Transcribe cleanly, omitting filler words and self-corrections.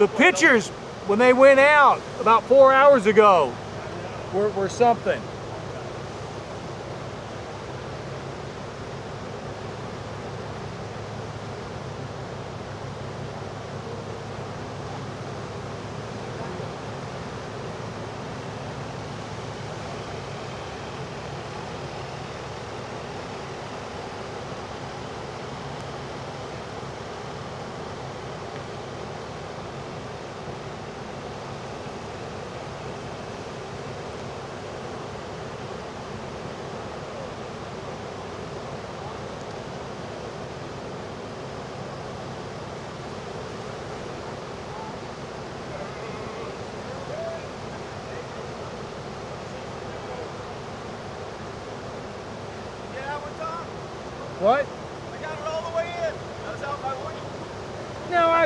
The pictures, when they went out about 4 hours ago, were something. What?